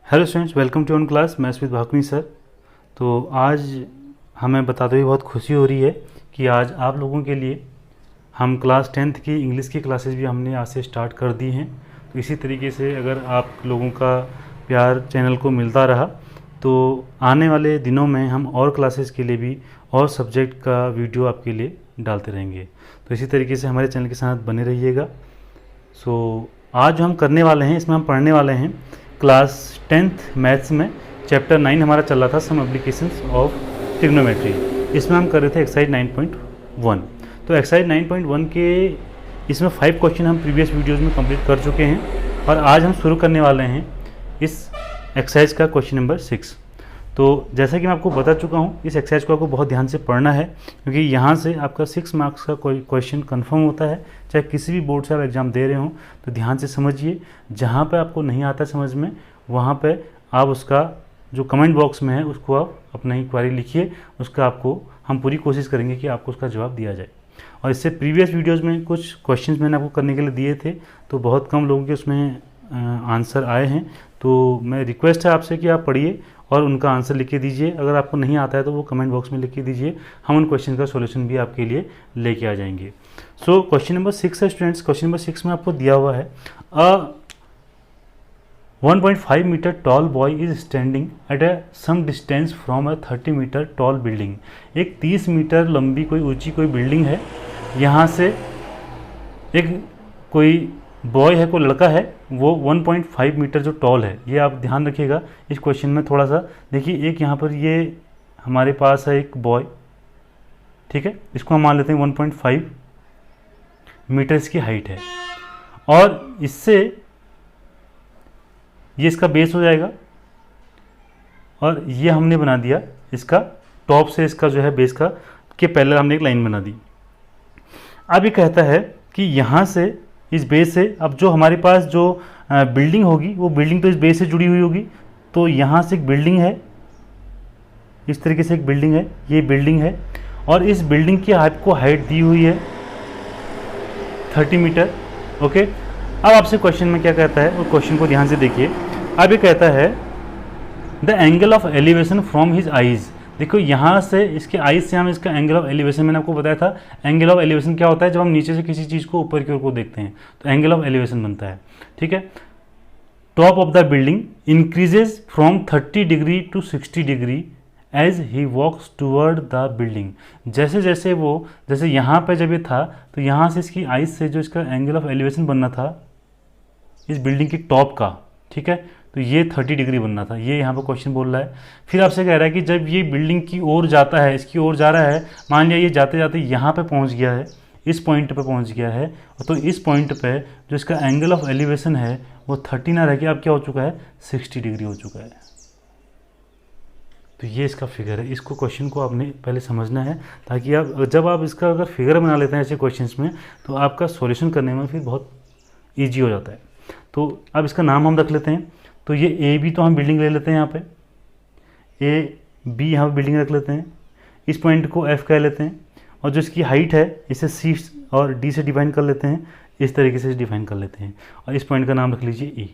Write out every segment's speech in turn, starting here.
Hello students, welcome to on class. मैं Smit Bhakuni sir. तो आज हमें बताते हुए बहुत खुशी हो रही है कि आज आप लोगों के लिए हम क्लास 10th की इंग्लिश की क्लासेस भी हमने आज से स्टार्ट कर दी हैं। तो इसी तरीके से अगर आप लोगों का प्यार चैनल को मिलता रहा तो आने वाले दिनों में हम और क्लासेस के लिए भी और सब्जेक्ट का वीडियो आपके लिए डालते रहेंगे। तो इसी तरीके से हमारे चैनल के साथ बने रहिएगा। आज जो हम करने वाले हैं, इसमें हम पढ़ने वाले हैं क्लास 10th मैथ्स में चैप्टर 9 हमारा चल रहा था, सम एप्लीकेशंस ऑफ ट्रिग्नोमेट्री। इसमें हम कर रहे थे एक्सरसाइज 9.1। तो एक्सरसाइज 9.1 के इसमें 5 क्वेश्चन हम प्रीवियस वीडियोस में कंप्लीट कर चुके हैं और आज हम शुरू करने वाले हैं इस एक्सरसाइज का क्वेश्चन नंबर 6। तो जैसा कि मैं आपको बता चुका हूँ, इस एक्सरसाइज को आपको बहुत ध्यान से पढ़ना है क्योंकि यहाँ से आपका 6 मार्क्स का कोई क्वेश्चन कंफर्म होता है। चाहे किसी भी बोर्ड से आप एग्ज़ाम दे रहे हो तो ध्यान से समझिए। जहाँ पे आपको नहीं आता समझ में, वहाँ पे आप उसका जो कमेंट बॉक्स में है उसको आप अपना ही क्वेरी लिखिए। उसका आपको हम पूरी कोशिश करेंगे कि आपको उसका जवाब दिया जाए। और इससे प्रीवियस वीडियोज़ में कुछ क्वेश्चन मैंने आपको करने के लिए दिए थे, तो बहुत कम लोगों के उसमें आंसर आए हैं। तो मैं रिक्वेस्ट है आपसे कि आप पढ़िए और उनका आंसर लिख के दीजिए। अगर आपको नहीं आता है तो वो कमेंट बॉक्स में लिख के दीजिए, हम उन क्वेश्चन का सॉल्यूशन भी आपके लिए लेके आ जाएंगे। सो क्वेश्चन नंबर 6 है स्टूडेंट्स। क्वेश्चन नंबर 6 में आपको दिया हुआ है 1.5 metre tall boy is standing at a some distance from a 30 metre tall building. एक 30 मीटर लंबी कोई ऊंची कोई बिल्डिंग है, यहाँ से एक कोई बॉय है, कोई लड़का है, वो 1.5 मीटर जो टॉल है। ये आप ध्यान रखिएगा इस क्वेश्चन में थोड़ा सा। देखिए एक यहाँ पर ये हमारे पास है एक बॉय, ठीक है, इसको हम मान लेते हैं 1.5 मीटर इसकी हाइट है और इससे ये इसका बेस हो जाएगा और ये हमने बना दिया इसका टॉप से इसका जो है बेस का के पहले हमने एक लाइन बना दी। अब ये कहता है कि यहाँ से इस बेस से अब जो हमारे पास जो बिल्डिंग होगी वो बिल्डिंग तो इस बेस से जुड़ी हुई होगी। तो यहाँ से एक बिल्डिंग है, इस तरीके से एक बिल्डिंग है, ये बिल्डिंग है और इस बिल्डिंग की आपको हाइट दी हुई है 30 मीटर। ओके, अब आपसे क्वेश्चन में क्या कहता है, वो क्वेश्चन को ध्यान से देखिए। अब ये कहता है the angle of elevation from his eyes. देखो यहाँ से इसके आइज से हम इसका एंगल ऑफ एलिवेशन, मैंने आपको बताया था एंगल ऑफ एलिवेशन क्या होता है, जब हम नीचे से किसी चीज़ को ऊपर की ओर को देखते हैं तो एंगल ऑफ एलिवेशन बनता है, ठीक है। Top of the building increases from 30 degree to 60 degree as he walks toward the building. जैसे जैसे वो, जैसे यहाँ पे जब ये था तो यहाँ से इसकी आइज से जो इसका एंगल ऑफ एलिवेशन बनना था इस बिल्डिंग की टॉप का, ठीक है, तो ये 30 डिग्री बनना था। ये यहाँ पर क्वेश्चन बोल रहा है। फिर आपसे कह रहा है कि जब ये बिल्डिंग की ओर जाता है, इसकी ओर जा रहा है, मान लिया ये जाते जाते यहाँ पे पहुँच गया है, इस पॉइंट पे पहुँच गया है, तो इस पॉइंट पे जो इसका एंगल ऑफ एलिवेशन है वो 30 ना रह के अब क्या हो चुका है, 60 डिग्री हो चुका है। तो ये इसका फिगर है। इसको क्वेश्चन को आपने पहले समझना है ताकि आप जब आप इसका अगर फिगर बना लेते हैं ऐसे क्वेश्चंस में तो आपका सॉल्यूशन करने में फिर बहुत ईजी हो जाता है। तो अब इसका नाम हम रख लेते हैं। तो ये ए बी तो हम बिल्डिंग ले लेते हैं, यहाँ पे ए बी यहाँ पे बिल्डिंग रख लेते हैं, इस पॉइंट को एफ कह लेते हैं और जो इसकी हाइट है इसे सी और डी से डिफाइन कर लेते हैं, इस तरीके से डिफाइन कर लेते हैं और इस पॉइंट का नाम रख लीजिए ई।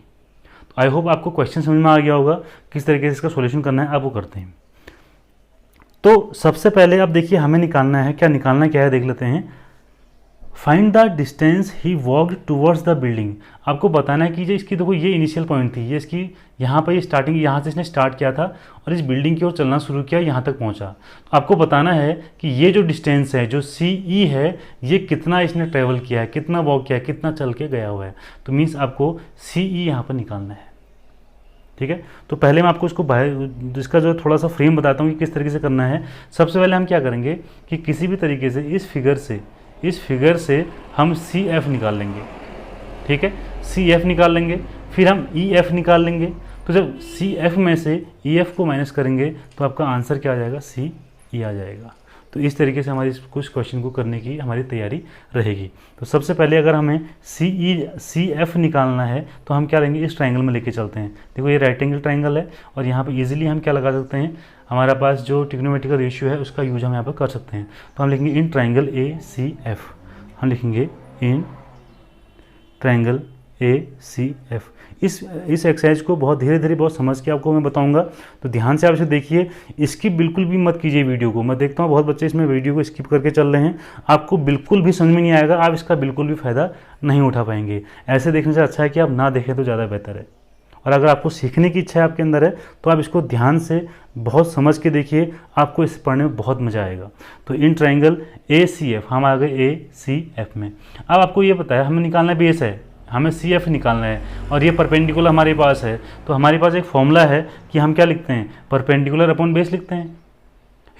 तो आई होप आपको क्वेश्चन समझ में आ गया होगा किस तरीके से इसका सॉल्यूशन करना है। अब वो करते हैं। तो सबसे पहले आप देखिए हमें निकालना है, क्या निकालना क्या है देख लेते हैं। Find the distance he walked towards the building. आपको बताना है कि जो इसकी देखो ये इनिशियल पॉइंट थी, ये इसकी यहाँ पर ये स्टार्टिंग, यहाँ से इसने स्टार्ट किया था और इस बिल्डिंग की ओर चलना शुरू किया, यहाँ तक पहुँचा। तो आपको बताना है कि ये जो डिस्टेंस है जो सी ई है ये कितना इसने ट्रेवल किया है, कितना वॉक किया है, कितना चल के गया हुआ है। तो मीन्स आपको सी ई यहाँ पर निकालना है, ठीक है। तो पहले मैं आपको इसको इसका जो थोड़ा सा फ्रेम बताता हूँ कि किस तरीके से करना है। सबसे पहले हम क्या करेंगे कि किसी भी तरीके से इस फिगर से हम सी एफ निकाल लेंगे, ठीक है, सी एफ निकाल लेंगे। फिर हम ई एफ निकाल लेंगे। तो जब सी एफ में से ई एफ को माइनस करेंगे तो आपका आंसर क्या आ जाएगा, सी ई आ जाएगा। तो इस तरीके से हमारी कुछ क्वेश्चन को करने की हमारी तैयारी रहेगी। तो सबसे पहले अगर हमें सी एफ निकालना है तो हम क्या लेंगे, इस ट्राइंगल में लेके चलते हैं। देखो ये राइट एंगल ट्राइंगल है और यहाँ पे इजीली हम क्या लगा सकते हैं, हमारा पास जो ट्रिग्नोमेट्रिकल रेशियो है उसका यूज हम यहाँ पर कर सकते हैं। तो हम लिखेंगे in triangle A C F, हम लिखेंगे इन ट्राइंगल ACF। इस एक्सरसाइज को बहुत धीरे धीरे बहुत समझ के आपको मैं बताऊंगा, तो ध्यान से आप इसे देखिए। स्किप बिल्कुल भी मत कीजिए वीडियो को। मैं देखता हूँ बहुत बच्चे इसमें वीडियो को स्किप करके चल रहे हैं, आपको बिल्कुल भी समझ में नहीं आएगा, आप इसका बिल्कुल भी फ़ायदा नहीं उठा पाएंगे। ऐसे देखने से अच्छा है कि आप ना देखें तो ज़्यादा बेहतर है। और अगर आपको सीखने की इच्छा है आपके अंदर है तो आप इसको ध्यान से बहुत समझ के देखिए, आपको इस पढ़ने में बहुत मज़ा आएगा। तो इन ट्राइंगल ACF हम आ गए ACF में। अब आपको ये पता है हमें निकालना बेस है, हमें CF निकालना है और ये परपेंडिकुलर हमारे पास है। तो हमारे पास एक फॉर्मूला है कि हम क्या लिखते हैं, परपेंडिकुलर अपॉन बेस लिखते हैं।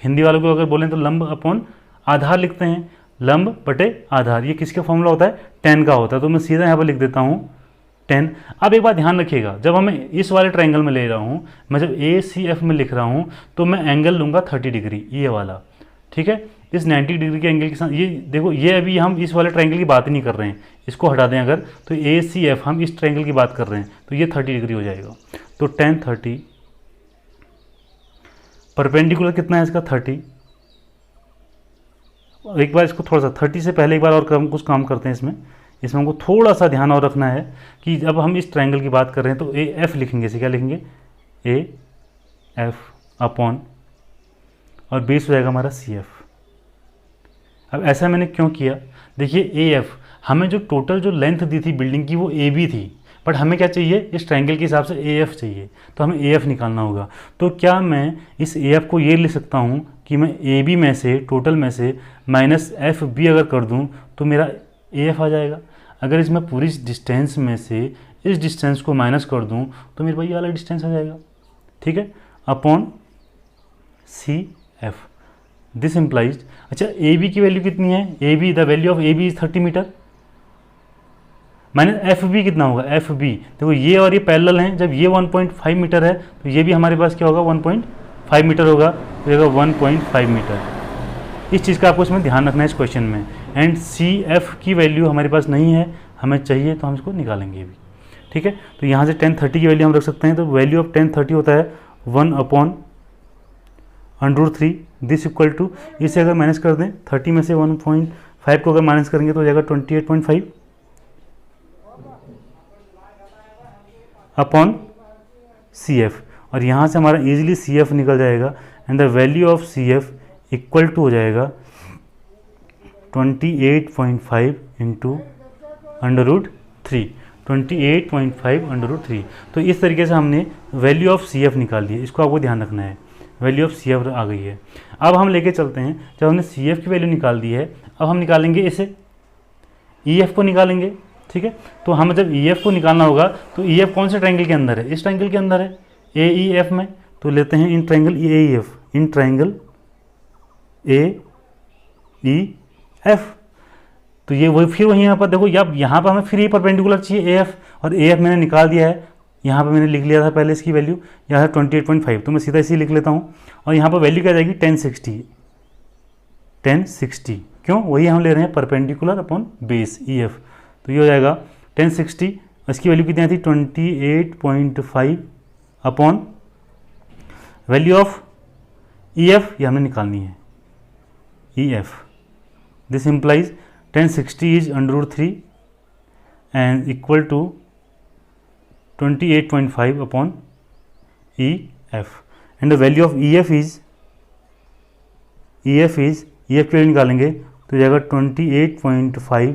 हिंदी वालों को अगर बोलें तो लंब अपॉन आधार लिखते हैं, लंब बटे आधार। ये किसका फॉर्मूला होता है, 10 का होता है। तो मैं सीधा यहाँ पर लिख देता हूँ 10। अब एक बात ध्यान रखिएगा, जब हमें इस वाले ट्राइंगल में ले रहा हूँ, मैं जब ACF में लिख रहा हूँ तो मैं एंगल लूँगा 30 डिग्री, ये वाला, ठीक है। इस 90 डिग्री के एंगल के साथ ये देखो, ये अभी हम इस वाले ट्राइंगल की बात ही नहीं कर रहे हैं, इसको हटा दें अगर, तो ACF हम इस ट्राइंगल की बात कर रहे हैं, तो ये 30 डिग्री हो जाएगा। तो 10 30, परपेंडिकुलर कितना है इसका 30। एक बार इसको थोड़ा सा 30 से पहले एक बार और कुछ काम करते हैं इसमें हमको थोड़ा सा ध्यान और रखना है कि जब हम इस ट्रायंगल की बात कर रहे हैं तो AF लिखेंगे, इसे क्या लिखेंगे, AF अपॉन, और बेस हो जाएगा हमारा CF। अब ऐसा मैंने क्यों किया, देखिए AF हमें जो टोटल जो लेंथ दी थी बिल्डिंग की वो AB थी, बट हमें क्या चाहिए, इस ट्रायंगल के हिसाब से AF चाहिए, तो हमें AF निकालना होगा। तो क्या मैं इस AF को ये लिख सकता हूँ कि मैं AB में से, टोटल में से माइनस FB अगर कर दूँ तो मेरा AF आ जाएगा। अगर इसमें पूरी डिस्टेंस में से इस डिस्टेंस को माइनस कर दूं तो मेरे पास ये वाला डिस्टेंस आ जाएगा, ठीक है, अपॉन CF। दिस इम्प्लाइज, अच्छा AB की वैल्यू कितनी है, AB the value of AB is 30 metre, minus FB कितना होगा, FB देखो ये और ये पैरेलल हैं, जब ये 1.5 मीटर है तो ये भी हमारे पास क्या होगा 1.5 मीटर होगा, तो ये 1.5 मीटर। इस चीज़ का आपको इसमें ध्यान रखना है इस क्वेश्चन में। एंड CF की वैल्यू हमारे पास नहीं है, हमें चाहिए तो हम इसको निकालेंगे भी, ठीक है। तो यहाँ से 10 30 की वैल्यू हम रख सकते हैं, तो वैल्यू ऑफ 10 30 होता है 1 अपॉन √3। दिस इक्वल टू, इसे अगर माइनस कर दें 30 में से 1.5 को अगर माइनस करेंगे तो हो जाएगा 28.5 अपॉन CF, और यहाँ से हमारा इजीली CF निकल जाएगा। And the value of CF equal to हो जाएगा 28.5 इंटू √3, 28.5 √3। तो इस तरीके से हमने वैल्यू ऑफ CF निकाल ली है, इसको आपको ध्यान रखना है, वैल्यू ऑफ CF आ गई है। अब हम लेके चलते हैं, जब हमने CF की वैल्यू निकाल दी है, अब हम निकालेंगे इसे EF को निकालेंगे, ठीक है। तो हमें जब EF को निकालना होगा तो EF कौन से ट्रायंगल के अंदर है, इस ट्रायंगल के अंदर है AEF में, तो लेते हैं in triangle AEF, in triangle AEF। तो ये वही फिर वही यहाँ पर देखो, यहाँ पर हमें फिर ये परपेंडिकुलर चाहिए AF, और AF मैंने निकाल दिया है, यहाँ पर मैंने लिख लिया था पहले इसकी वैल्यू, यहाँ 28.5, तो मैं सीधा इसी लिख लेता हूँ। और यहाँ पर वैल्यू क्या जाएगी 1060, क्यों, वही हम ले रहे हैं परपेंडिकुलर अपॉन बेस EF, तो ये हो जाएगा 1060। इसकी वैल्यू कितनी थी 28.5 अपॉन वैल्यू ऑफ EF, ये हमें निकालनी है EF। This implies 1060 is √3 and equal to 28.5 upon EF, and the value of EF की वैल्यू निकालेंगे तो जाएगा 28.5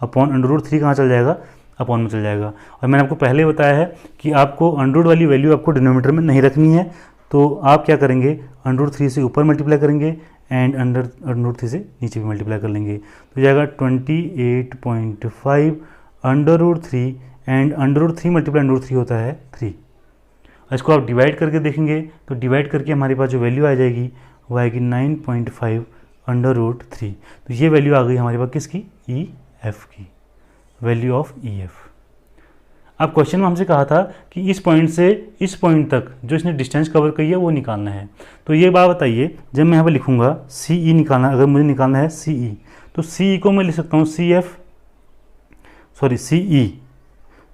अपॉन √3, कहाँ चल जाएगा, अपॉन में चल जाएगा। और मैंने आपको पहले बताया है कि आपको अंडर वाली वैल्यू आपको डिनोमिनेटर में नहीं रखनी है, तो आप क्या करेंगे √3 से ऊपर मल्टीप्लाई करेंगे एंड √3 से नीचे भी मल्टीप्लाई कर लेंगे, तो जाएगा 28.5 √3 एंड √3 मल्टीप्लाई √3 होता है 3। इसको आप डिवाइड करके देखेंगे तो डिवाइड करके हमारे पास जो वैल्यू आ जाएगी वो आएगी 9.5 √3। तो ये वैल्यू आ गई हमारे पास किसकी, EF की, वैल्यू ऑफ EF। अब क्वेश्चन में हमसे कहा था कि इस पॉइंट से इस पॉइंट तक जो इसने डिस्टेंस कवर की है वो निकालना है। तो ये बात बताइए, जब मैं यहाँ पर लिखूँगा CE निकालना, अगर मुझे निकालना है CE, तो CE को मैं लिख सकता हूँ CE,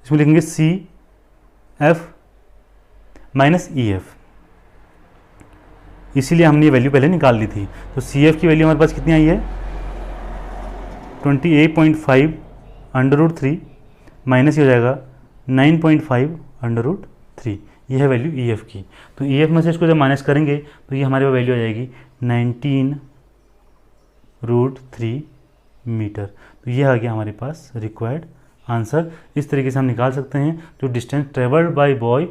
इसमें लिखेंगे CF माइनस EF, इसीलिए हमने ये वैल्यू पहले निकाल ली थी। तो CF की वैल्यू हमारे पास कितनी आई है 28.5 √3 माइनस ये हो जाएगा 9.5 √3, ये है वैल्यू ई एफ की। तो ई एफ में से इसको जब माइनस करेंगे तो ये हमारे पास वैल्यू आ जाएगी 19√3 मीटर। तो ये आ गया हमारे पास रिक्वायर्ड आंसर। इस तरीके से हम निकाल सकते हैं जो distance travelled by boy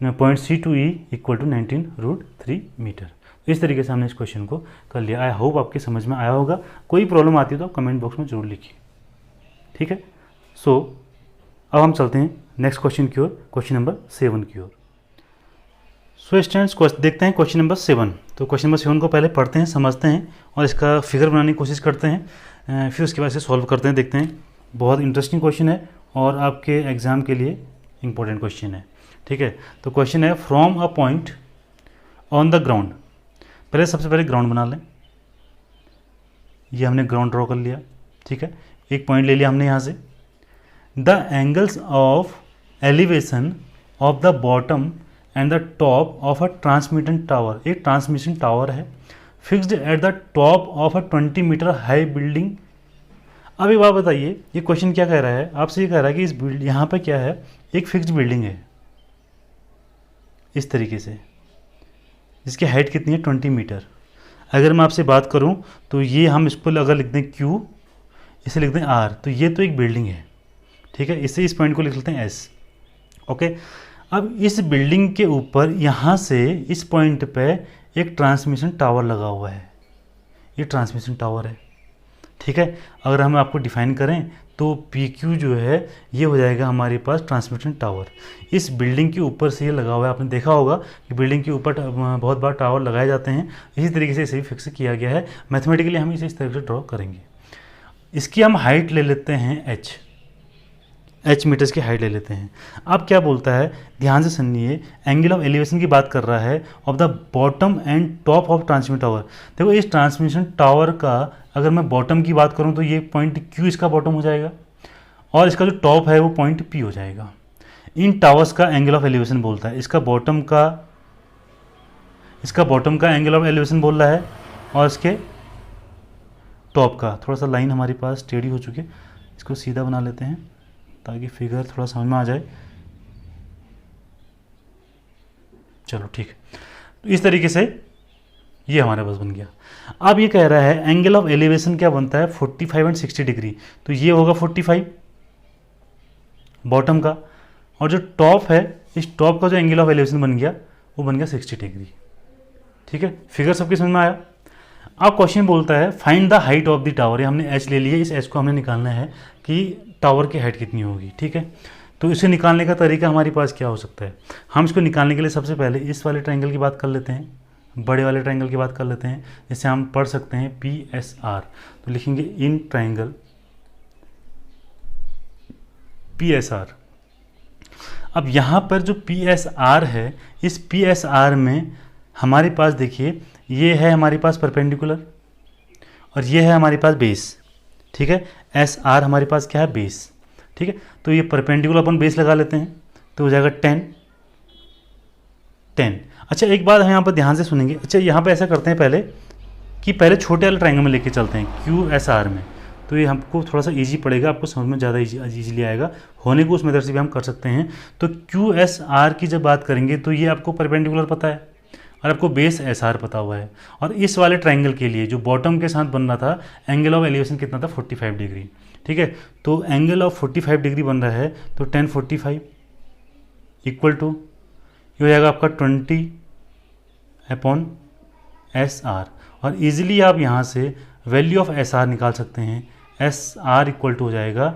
point C to E equal to 19√3 metre. इस तरीके से हमने इस क्वेश्चन को कर लिया। आई होप आपके समझ में आया होगा। कोई प्रॉब्लम आती है तो कमेंट बॉक्स में जरूर लिखिए, ठीक है। सो अब हम चलते हैं नेक्स्ट क्वेश्चन की ओर, क्वेश्चन नंबर 7 की ओर। सो स्टूडेंट्स देखते हैं क्वेश्चन नंबर 7। तो क्वेश्चन नंबर 7 को पहले पढ़ते हैं, समझते हैं और इसका फिगर बनाने की कोशिश करते हैं, फिर उसके बाद से सॉल्व करते हैं, देखते हैं। बहुत इंटरेस्टिंग क्वेश्चन है और आपके एग्जाम के लिए इंपॉर्टेंट क्वेश्चन है, ठीक है। तो क्वेश्चन है from a point on the ground. पहले सबसे पहले ग्राउंड बना लें। ये हमने ग्राउंड ड्रॉ कर लिया, ठीक है। एक पॉइंट ले लिया हमने यहाँ से। The angles of elevation of the bottom and the top of a transmission tower. एक ट्रांसमिशन टावर है fixed at the top of a 20 metre high building. अब एक बात बताइए, ये क्वेश्चन क्या कह रहा है आपसे? ये कह रहा है कि इस यहाँ पर क्या है, एक फिक्स्ड बिल्डिंग है इस तरीके से, जिसकी हाइट कितनी है 20 मीटर। अगर मैं आपसे बात करूं तो ये हम इसको अगर लिख दें Q, इसे लिख दें R, तो ये तो एक बिल्डिंग है, ठीक है। इससे इस पॉइंट को लिख लेते हैं S, ओके। अब इस बिल्डिंग के ऊपर यहाँ से इस पॉइंट पे एक ट्रांसमिशन टावर लगा हुआ है, ये ट्रांसमिशन टावर है, ठीक है। अगर हम आपको डिफाइन करें तो PQ जो है ये हो जाएगा हमारे पास ट्रांसमिशन टावर। इस बिल्डिंग के ऊपर से ये लगा हुआ है। आपने देखा होगा कि बिल्डिंग के ऊपर बहुत बार टावर लगाए जाते हैं, इसी तरीके से इसे भी फिक्स किया गया है। मैथमेटिकली हम इसे इस तरीके से ड्रॉ करेंगे। इसकी हम हाइट ले लेते हैं H मीटर्स की हाइट ले लेते हैं। अब क्या बोलता है, ध्यान से सुनिए, एंगल ऑफ एलिवेशन की बात कर रहा है of the bottom and top of transmission tower. देखो इस ट्रांसमिशन टावर का अगर मैं बॉटम की बात करूं तो ये पॉइंट Q इसका बॉटम हो जाएगा और इसका जो टॉप है वो पॉइंट P हो जाएगा। इन टावर्स का एंगल ऑफ एलिवेशन बोलता है। इसका बॉटम का एंगल ऑफ एलिवेशन बोल रहा है और इसके टॉप का। थोड़ा सा लाइन हमारे पास टेढ़ी हो चुकी है, इसको सीधा बना लेते हैं ताकि फिगर थोड़ा समझ में आ जाए। चलो ठीक है, तो इस तरीके से ये हमारे पास बन गया। अब ये कह रहा है एंगल ऑफ एलिवेशन क्या बनता है 45 एंड 60 डिग्री। तो ये होगा 45 बॉटम का, और जो टॉप है इस टॉप का जो एंगल ऑफ एलिवेशन बन गया वो बन गया 60 डिग्री, ठीक है। फिगर सबके समझ में आया। अब क्वेश्चन बोलता है find the height of the tower. ये हमने H ले लिया, इस H को हमने निकालना है कि टावर की हाइट कितनी होगी, ठीक है। तो इसे निकालने का तरीका हमारे पास क्या हो सकता है? हम इसको निकालने के लिए सबसे पहले इस वाले ट्रायंगल की बात कर लेते हैं, बड़े वाले ट्रायंगल की बात कर लेते हैं, जिससे हम पढ़ सकते हैं PSR। तो लिखेंगे इन ट्रायंगल PSR। अब यहाँ पर जो PSR है, इस PSR में हमारे पास देखिए ये है हमारे पास परपेंडिकुलर और ये है हमारे पास बेस, ठीक है। SR हमारे पास क्या है, बेस, ठीक है। तो ये परपेंडिकुलर अपन बेस लगा लेते हैं तो हो जाएगा 10। अच्छा एक बात हम यहाँ पर ध्यान से सुनेंगे। अच्छा यहाँ पे ऐसा करते हैं पहले कि पहले छोटे वाले ट्रायंगल में लेके चलते हैं QSR में, तो ये हमको थोड़ा सा इजी पड़ेगा, आपको समझ में ज़्यादा इजीली आएगा। होने को उस मेथड से भी हम कर सकते हैं। तो QSR की जब बात करेंगे तो ये आपको परपेंडिकुलर पता है और आपको बेस SR पता हुआ है। और इस वाले ट्रायंगल के लिए जो बॉटम के साथ बन रहा था एंगल ऑफ एलिवेशन कितना था 45 डिग्री, ठीक है। तो एंगल ऑफ 45 डिग्री बन रहा है तो 1045 इक्वल टू ये हो जाएगा आपका 20/SR। और इजीली आप यहाँ से वैल्यू ऑफ SR निकाल सकते हैं। SR इक्वल टू हो जाएगा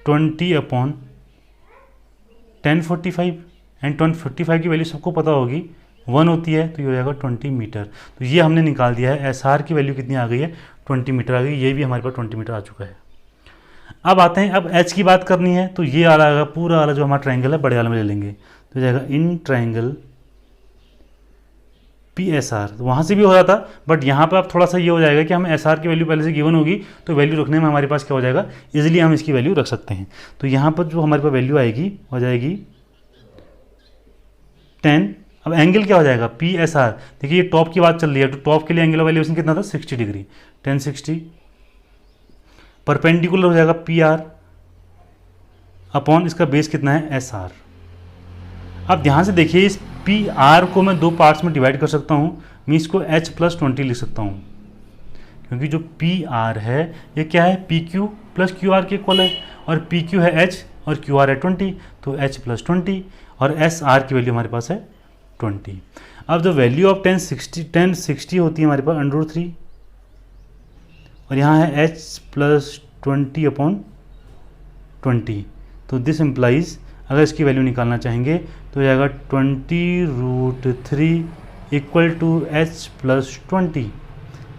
20/1045 एंड 1045 की वैल्यू सबको पता होगी 1 होती है, तो ये हो जाएगा 20 मीटर। तो ये हमने निकाल दिया है। SR की वैल्यू कितनी आ गई है 20 मीटर आ गई। ये भी हमारे पास 20 मीटर आ चुका है। अब आते हैं, अब H की बात करनी है तो ये वाला आएगा, पूरा वाला जो हमारा ट्रायंगल है बड़े वाले में ले लेंगे तो जाएगा इन ट्रायंगल PSR। तो वहाँ से भी हो जाता, बट यहाँ पर अब थोड़ा सा ये हो जाएगा कि हम SR की वैल्यू पहले से गिवन होगी तो वैल्यू रखने में हमारे पास क्या हो जाएगा, इजीली हम इसकी वैल्यू रख सकते हैं। तो यहाँ पर जो हमारे पास वैल्यू आएगी हो जाएगी 10। अब एंगल क्या हो जाएगा PSR, देखिए ये टॉप की बात चल रही है तो टॉप के लिए एंगल ऑफ एलिवेशन कितना था 60 डिग्री, 1060। परपेंडिकुलर हो जाएगा PR, अपॉन इसका बेस कितना है एस आर। अब ध्यान से देखिए, इस पी आर को मैं दो पार्ट्स में डिवाइड कर सकता हूँ, मैं इसको एच प्लस 20 लिख सकता हूँ, क्योंकि जो पी आर है ये क्या है, P Q plus Q R के इक्वल है, और पी क्यू है एच और क्यू आर है 20, तो एच प्लस 20 और एस आर की वैल्यू हमारे पास है 20। अब जो वैल्यू ऑफ 1060 होती है हमारे पास √3, और यहाँ है एच प्लस 20 अपॉन 20, तो दिस इम्प्लाइज अगर इसकी वैल्यू निकालना चाहेंगे तो जाएगा 20√3 equal to h plus 20,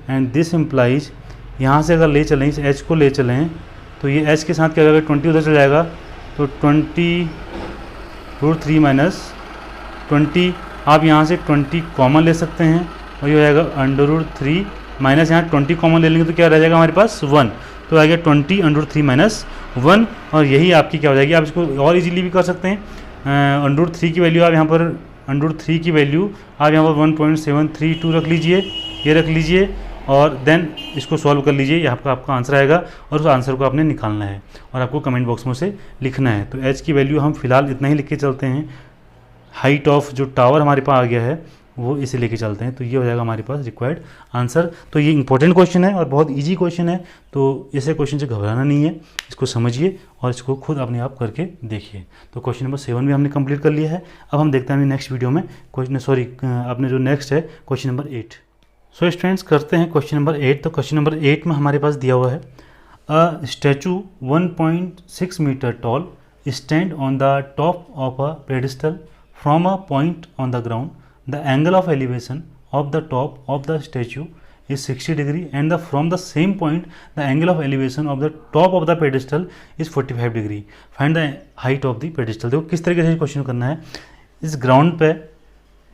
and this implies यहाँ से अगर ले चलें, इस एच को ले चलें तो ये एच के साथ क्या जाएगा, 20 उधर चल जाएगा, तो 20√3 माइनस 20, आप यहाँ से 20 कॉमन ले सकते हैं और ये हो जाएगा √3 माइनस यहाँ 20 कॉमन ले लेंगे तो क्या रह जाएगा हमारे पास 1, तो आ गया 20 √3 माइनस 1, और यही आपकी क्या हो जाएगी। आप इसको और इजीली भी कर सकते हैं, √3 की वैल्यू आप यहाँ पर √3 की वैल्यू आप यहाँ पर 1.732 रख लीजिए, ये रख लीजिए, और देन इसको सॉल्व कर लीजिए, यहाँ पर आपका आंसर आएगा, और उस आंसर को आपने निकालना है और आपको कमेंट बॉक्स में से लिखना है। तो एच की वैल्यू हम फिलहाल इतना ही लिख के चलते हैं, हाइट ऑफ जो टावर हमारे पास आ गया है वो इसे लेके चलते हैं, तो ये हो जाएगा हमारे पास रिक्वायर्ड आंसर। तो ये इंपॉर्टेंट क्वेश्चन है और बहुत इजी क्वेश्चन है, तो ऐसे क्वेश्चन से घबराना नहीं है, इसको समझिए और इसको खुद अपने आप करके देखिए। तो क्वेश्चन नंबर 7 भी हमने कंप्लीट कर लिया है। अब हम देखते हैं नेक्स्ट वीडियो में अपने जो नेक्स्ट है क्वेश्चन नंबर 8। सो स्टूडेंट्स करते हैं क्वेश्चन नंबर 8। तो क्वेश्चन नंबर 8 में हमारे पास दिया हुआ है, a statue 1.6 metre tall stand on the top of a pedestal from a point on the ground, the angle of elevation of the top of the statue is 60 degree and from the same point the angle of elevation of the top of the pedestal is 45 degree. Find the height of the pedestal। देखो किस तरीके से question करना है। इस ground पे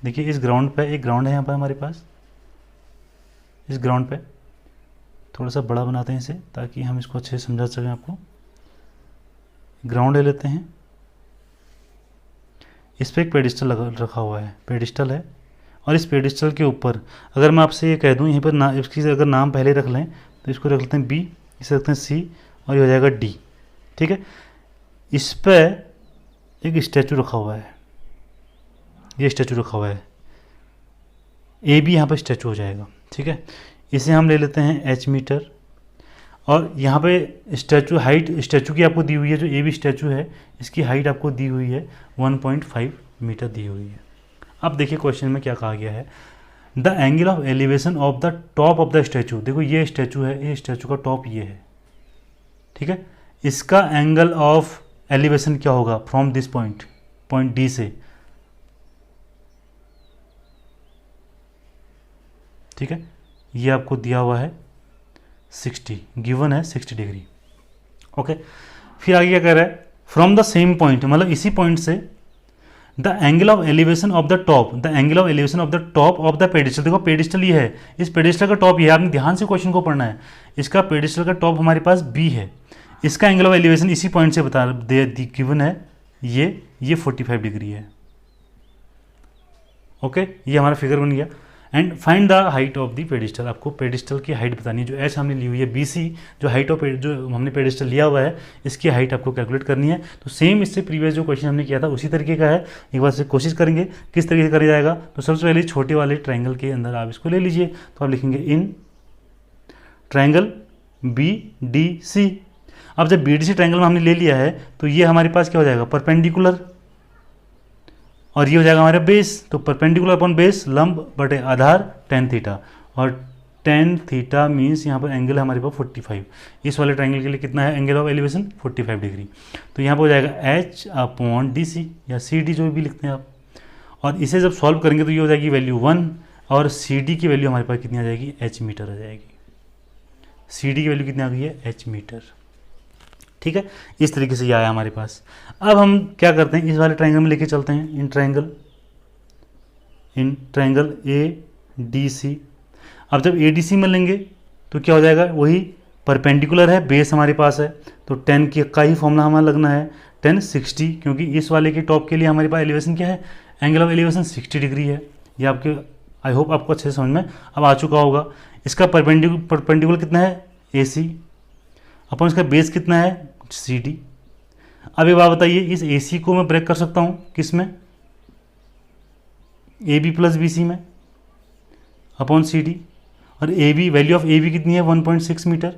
देखिए, इस ग्राउंड पे एक ग्राउंड है यहाँ पर हमारे पास, इस ग्राउंड पे थोड़ा सा बड़ा बनाते हैं इसे ताकि हम इसको अच्छे से समझा सकें आपको। ग्राउंड ले लेते हैं, इस पर एक पेडिस्टल रखा हुआ है, पेडिस्टल है, और इस पेडिस्टल के ऊपर अगर मैं आपसे ये कह दूं यहाँ पर इसकी अगर नाम पहले रख लें तो इसको रख लेते हैं बी, इसे रखते हैं सी, और ये हो जाएगा डी। ठीक है, इस पर एक स्टैचू रखा हुआ है, ये स्टैचू रखा हुआ है, ए बी यहाँ पर स्टैचू हो जाएगा। ठीक है, इसे हम ले लेते हैं एच मीटर, और यहाँ पे स्टैचू हाइट स्टैचू की आपको दी हुई है, जो ए बी स्टैचू है इसकी हाइट आपको दी हुई है 1.5 मीटर दी हुई है। अब देखिए क्वेश्चन में क्या कहा गया है, the angle of elevation of the top of the statue. देखो ये स्टैचू है, ये स्टैचू का टॉप ये है, ठीक है, इसका एंगल ऑफ एलिवेशन क्या होगा from this point, point D से। ठीक है, ये आपको दिया हुआ है 60, गिवन है 60 डिग्री। ओके, फिर आगे क्या कह रहा है, फ्रॉम द सेम पॉइंट, मतलब इसी पॉइंट से the angle of elevation of the top, the angle of elevation of the top of the pedestal. देखो पेडिस्टल ये है, इस पेडिस्टल का टॉप ये है, आपने ध्यान से क्वेश्चन को पढ़ना है। इसका पेडिस्टल का टॉप हमारे पास बी है, इसका एंगल ऑफ एलिवेशन इसी पॉइंट से बता गिवन है, ये 45 डिग्री है। ओके, ये हमारा फिगर बन गया। And find the height of the pedestal, आपको पेडिस्टल की हाइट बतानी है। जो एच हमने ली हुई है बी सी, जो हाइट ऑफ जो हमने पेडिस्टल लिया हुआ है इसकी हाइट आपको कैलकुलेट करनी है। तो सेम इससे प्रीवियस जो क्वेश्चन हमने किया था उसी तरीके का है, एक बार से कोशिश करेंगे किस तरीके से करा जाएगा। तो सबसे पहले छोटे वाले ट्रायंगल के अंदर आप इसको ले लीजिए, तो आप लिखेंगे in triangle B D C. अब जब बी डी सी ट्रायंगल में हमने ले लिया है तो ये हमारे पास क्या हो जाएगा, परपेंडिकुलर, और ये हो जाएगा हमारा बेस। तो परपेंडिकुलर अपॉन बेस लंब बटे आधार tan थीटा, और tan थीटा मीन्स यहाँ पर एंगल है हमारे पास 45। इस वाले ट्रायंगल के लिए कितना है एंगल ऑफ एलिवेशन 45 डिग्री। तो यहाँ पर हो जाएगा h अपॉन डी सी या सी डी जो भी लिखते हैं आप, और इसे जब सॉल्व करेंगे तो ये हो जाएगी वैल्यू 1, और सी डी की वैल्यू हमारे पास कितनी आ जाएगी, h मीटर आ जाएगी। सी डी की वैल्यू कितनी आ गई है, h मीटर। ठीक है, इस तरीके से ये आया हमारे पास। अब हम क्या करते हैं, इस वाले ट्रायंगल में लेके चलते हैं, in triangle A D C. अब जब ए डी सी में लेंगे तो क्या हो जाएगा, वही परपेंडिकुलर है, बेस हमारे पास है, तो tan का ही फॉर्मूला हमारा लगना है tan 60, क्योंकि इस वाले के टॉप के लिए हमारे पास एलिवेशन क्या है, एंगल ऑफ एलिवेशन 60 डिग्री है। ये आपके आई होप आपको अच्छे से समझ में अब आ चुका होगा। इसका परपेंडिकुलर कितना है, ए सी, अपन इसका बेस कितना है, सी डी। अब एक बात बताइए, इस ए सी को मैं ब्रेक कर सकता हूँ किस में, A B plus B C में अपॉन सी डी, और A B, value of A B कितनी है 1.6 मीटर,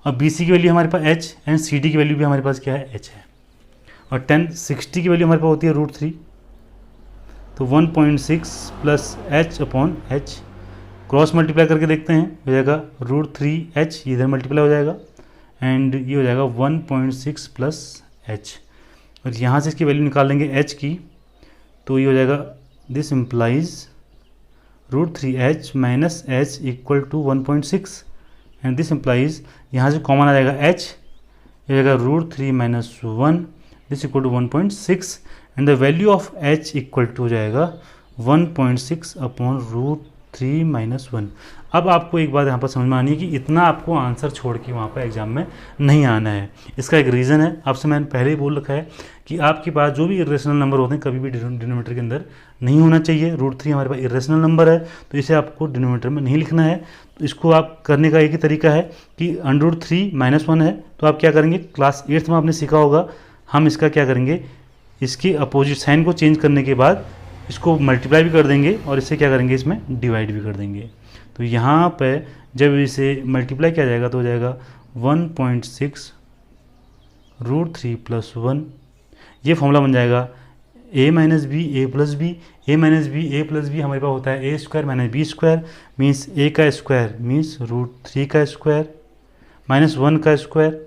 और बी सी की वैल्यू हमारे पास एच, एंड सी डी की वैल्यू भी हमारे पास क्या है, एच है, और 1060 की वैल्यू हमारे पास होती है √3, तो 1.6 plus H upon H, cross multiply करके देखते हैं, हो जाएगा √3h, इधर मल्टीप्लाई हो जाएगा, एंड ये हो जाएगा 1.6 प्लस एच, और यहाँ से इसकी वैल्यू निकाल लेंगे h की, तो ये हो जाएगा this implies √3h minus h equal to 1.6, and this implies यहाँ से कॉमन आ जाएगा h, ये हो जाएगा √3 minus 1, this equal to 1.6, and the value of h equal to हो जाएगा 1.6 अपॉन √3 माइनस 1। अब आपको एक बात यहाँ पर समझ में आनी है कि इतना आपको आंसर छोड़ के वहाँ पर एग्जाम में नहीं आना है। इसका एक रीज़न है, आपसे मैंने पहले ही बोल रखा है कि आपके पास जो भी इरेशनल नंबर होते हैं कभी भी डिनोमिनेटर के अंदर नहीं होना चाहिए। √3 हमारे पास इरेशनल नंबर है, तो इसे आपको डिनोमिनेटर में नहीं लिखना है। तो इसको आप करने का एक ही तरीका है कि √3 माइनस 1 है, तो आप क्या करेंगे, क्लास 8th में आपने सीखा होगा, हम इसका क्या करेंगे, इसकी अपोजिट साइन को चेंज करने के बाद इसको मल्टीप्लाई भी कर देंगे और इससे क्या करेंगे, इसमें डिवाइड भी कर देंगे। तो यहाँ पे जब इसे मल्टीप्लाई किया जाएगा तो हो जाएगा 1.6 √3 प्लस 1, ये फॉर्मूला बन जाएगा a minus B A plus B, A minus B A plus B हमारे पास होता है a square minus B square, means a का स्क्वायर मीन्स √3 का स्क्वायर माइनस 1 का स्क्वायर,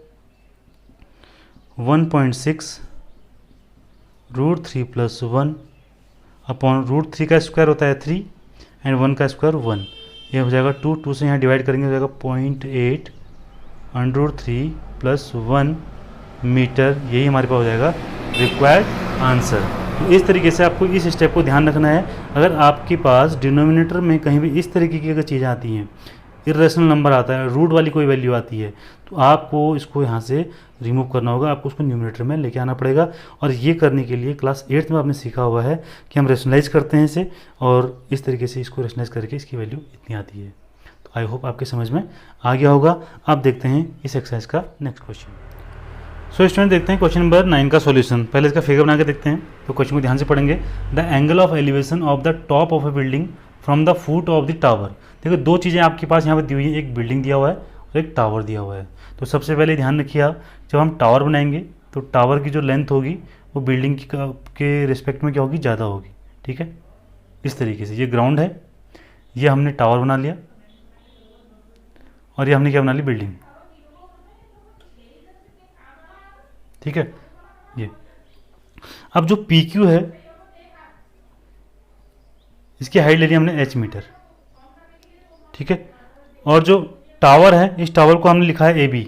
1.6 √3 प्लस 1 अपॉन √3 का स्क्वायर होता है 3, एंड 1 का स्क्वायर 1, ये हो जाएगा 2 से यहाँ डिवाइड करेंगे हो जाएगा 0.8 √3 प्लस 1 मीटर, यही हमारे पास हो जाएगा रिक्वायर्ड आंसर। तो इस तरीके से आपको इस स्टेप को ध्यान रखना है। अगर आपके पास डिनोमिनेटर में कहीं भी इस तरीके की अगर चीज़ें आती हैं, इरेशनल नंबर आता है, रूट वाली कोई वैल्यू आती है, तो आपको इसको यहाँ से रिमूव करना होगा, आपको उसको न्यूमरेटर में लेके आना पड़ेगा। और ये करने के लिए क्लास 8th में आपने सीखा हुआ है कि हम रेशनलाइज करते हैं इसे, और इस तरीके से इसको रेशनलाइज करके इसकी वैल्यू इतनी आती है। तो आई होप आपके समझ में आ गया होगा। अब देखते हैं इस एक्सरसाइज का नेक्स्ट क्वेश्चन। सो स्टूडेंट देखते हैं क्वेश्चन नंबर 9 का सॉल्यूशन। पहले इसका फिगर बना के देखते हैं, तो क्वेश्चन को ध्यान से पढ़ेंगे। The angle of elevation of the top of A building from the foot of the tower. देखो दो चीज़ें आपके पास यहाँ पर दी हुई है, एक बिल्डिंग दिया हुआ है और एक टावर दिया हुआ है। तो सबसे पहले ध्यान रखिए आप, जब हम टावर बनाएंगे तो टावर की जो लेंथ होगी वो बिल्डिंग के रिस्पेक्ट में क्या होगी, ज़्यादा होगी। ठीक है, इस तरीके से ये ग्राउंड है, ये हमने टावर बना लिया, और ये हमने क्या बना ली, बिल्डिंग। ठीक है, ये अब जो PQ है इसकी हाइट ले ली हमने h मीटर। ठीक है, और जो टावर है इस टावर को हमने लिखा है AB।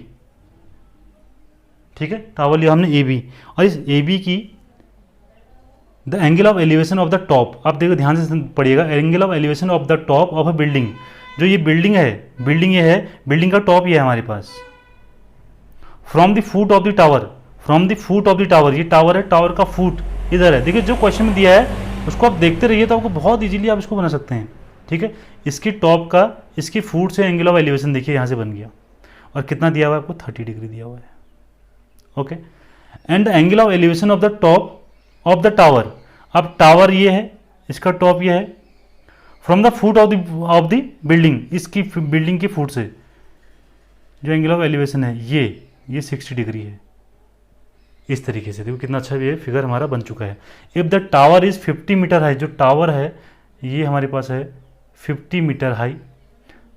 ठीक है, टावर लिया हमने AB, और इस AB की the angle of elevation of the top, आप देखो ध्यान से पढ़िएगा, angle of elevation of the top of a building. जो ये बिल्डिंग है, बिल्डिंग ये है, बिल्डिंग का टॉप ये है हमारे पास, from the foot of the tower, from the foot of the tower, ये टावर है, टावर का फुट इधर है। देखिए जो क्वेश्चन में दिया है उसको आप देखते रहिए तो आपको बहुत इजीली आप इसको बना सकते हैं। ठीक है, इसकी टॉप का इसकी फुट से एंगल ऑफ एलिवेशन देखिए यहाँ से बन गया, और कितना दिया हुआ है आपको, 30 डिग्री दिया हुआ है। Okay, and the angle of elevation of the top of the tower, अब टावर ये है, इसका टॉप ये है, from the foot of the building, इसकी बिल्डिंग की फुट से जो एंगल ऑफ एलिवेशन है ये 60 डिग्री है। इस तरीके से देखो कितना अच्छा ये फिगर हमारा बन चुका है। If the tower is 50 metre high, जो टावर है ये हमारे पास है 50 metre high,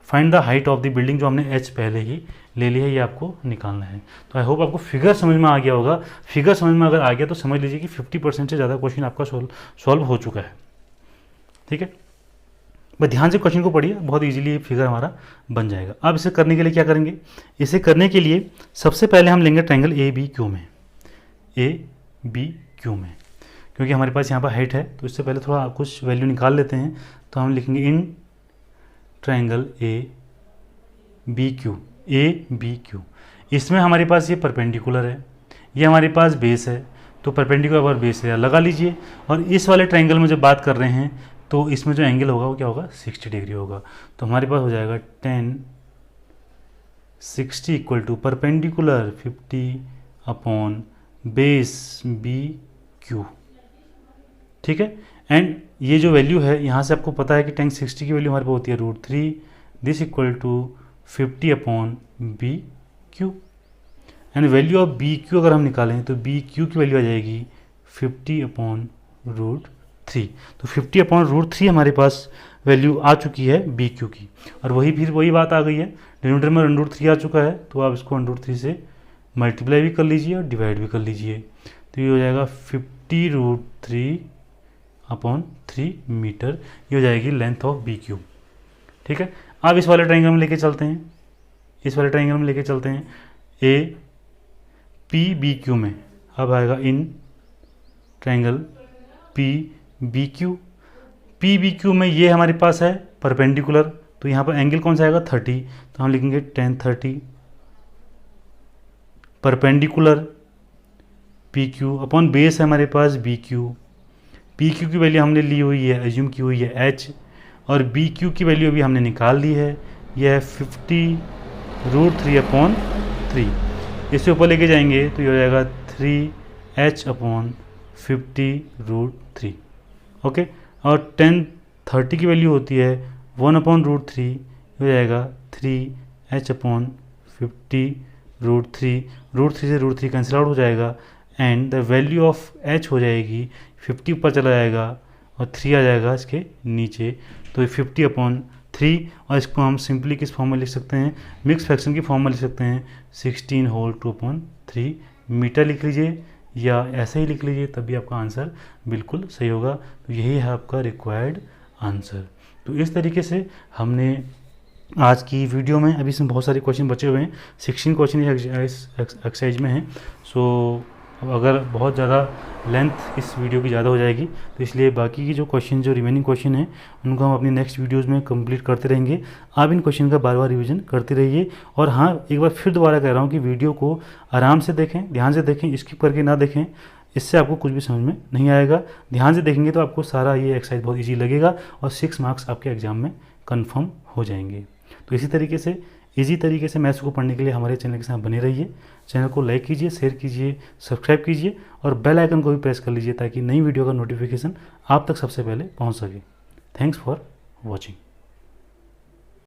find the height of the building, जो हमने h पहले ही ले लिया है, ये आपको निकालना है। तो आई होप आपको फिगर समझ में आ गया होगा। फिगर समझ में अगर आ गया तो समझ लीजिए कि 50% से ज़्यादा क्वेश्चन आपका सॉल्व हो चुका है। ठीक है, बस ध्यान से क्वेश्चन को पढ़िए, बहुत इजीली ये फिगर हमारा बन जाएगा। अब इसे करने के लिए क्या करेंगे, इसे करने के लिए सबसे पहले हम लेंगे ट्रायंगल ABQ में, ABQ में, क्योंकि हमारे पास यहाँ पर हाइट है, तो इससे पहले थोड़ा कुछ वैल्यू निकाल लेते हैं। तो हम लिखेंगे इन ट्रायंगल ABQ। इसमें हमारे पास ये परपेंडिकुलर है, ये हमारे पास बेस है, तो परपेंडिकुलर और बेस है लगा लीजिए। और इस वाले ट्रायंगल में जब बात कर रहे हैं तो इसमें जो एंगल होगा वो क्या होगा, 60 डिग्री होगा। तो हमारे पास हो जाएगा 10 60 equal to perpendicular 50 upon base B Q, ठीक है। एंड ये जो वैल्यू है यहाँ से आपको पता है कि tan 60 की वैल्यू हमारे पास होती है √3, this equal to 50 upon B Q. And value of B Q अगर हम निकालें तो बी क्यू की वैल्यू आ जाएगी 50 अपॉन √3। तो 50 अपॉन √3 हमारे पास वैल्यू आ चुकी है बी क्यू की। और वही बात आ गई है, डिनोमिनेटर में √3 आ चुका है, तो आप इसको √3 से मल्टीप्लाई भी कर लीजिए और डिवाइड भी कर लीजिए। तो ये हो जाएगा 50 √3 अपॉन 3 मीटर, ये हो जाएगी लेंथ ऑफ बी क्यू, ठीक है। अब इस वाले ट्राइंगल में लेके चलते हैं, ए पी बी क्यू में, अब आएगा इन ट्राइंगल पी बी क्यू में ये हमारे पास है परपेंडिकुलर, तो यहाँ पर एंगल कौन सा आएगा 30, तो हम लिखेंगे tan 30 perpendicular P Q upon base है हमारे पास बी क्यू की वैल्यू हमने ली हुई है, एज्यूम की हुई है h, और बी क्यू की वैल्यू भी हमने निकाल ली है, यह है 50 √3 अपॉन 3। इससे ऊपर लेके जाएंगे तो ये हो जाएगा 3h अपॉन 50 √3, ओके। और tan 30 की वैल्यू होती है 1 अपॉन √3, हो जाएगा 3h अपॉन 50 √3 से √3 कैंसिल आउट हो जाएगा, and the value of h हो जाएगी 50 ऊपर चला जाएगा और 3 आ जाएगा इसके नीचे, तो 50 अपॉन 3, और इसको हम सिंपली किस फॉर्म में लिख सकते हैं, मिक्स फ्रैक्शन की फॉर्म में लिख सकते हैं, 16 होल 2/3 मीटर लिख लीजिए या ऐसे ही लिख लीजिए, तभी आपका आंसर बिल्कुल सही होगा। तो यही है आपका रिक्वायर्ड आंसर। तो इस तरीके से हमने आज की वीडियो में, अभी इसमें बहुत सारे क्वेश्चन बचे हुए हैं, 16 क्वेश्चन एक्सरसाइज में हैं। सो अगर बहुत ज़्यादा लेंथ इस वीडियो की ज़्यादा हो जाएगी, तो इसलिए बाकी की जो क्वेश्चन, जो रिमेनिंग क्वेश्चन हैं, उनको हम अपनी नेक्स्ट वीडियोज़ में कंप्लीट करते रहेंगे। आप इन क्वेश्चन का बार बार रिवीजन करते रहिए। और हाँ, एक बार फिर दोबारा कह रहा हूँ कि वीडियो को आराम से देखें, ध्यान से देखें, स्किप करके ना देखें, इससे आपको कुछ भी समझ में नहीं आएगा। ध्यान से देखेंगे तो आपको सारा ये एक्सरसाइज बहुत ईजी लगेगा और 6 मार्क्स आपके एग्जाम में कन्फर्म हो जाएंगे। तो इसी तरीके से इजी तरीके से मैथ्स को पढ़ने के लिए हमारे चैनल के साथ बने रहिए। चैनल को लाइक कीजिए, शेयर कीजिए, सब्सक्राइब कीजिए और बेल आइकन को भी प्रेस कर लीजिए ताकि नई वीडियो का नोटिफिकेशन आप तक सबसे पहले पहुंच सके। Thanks for watching.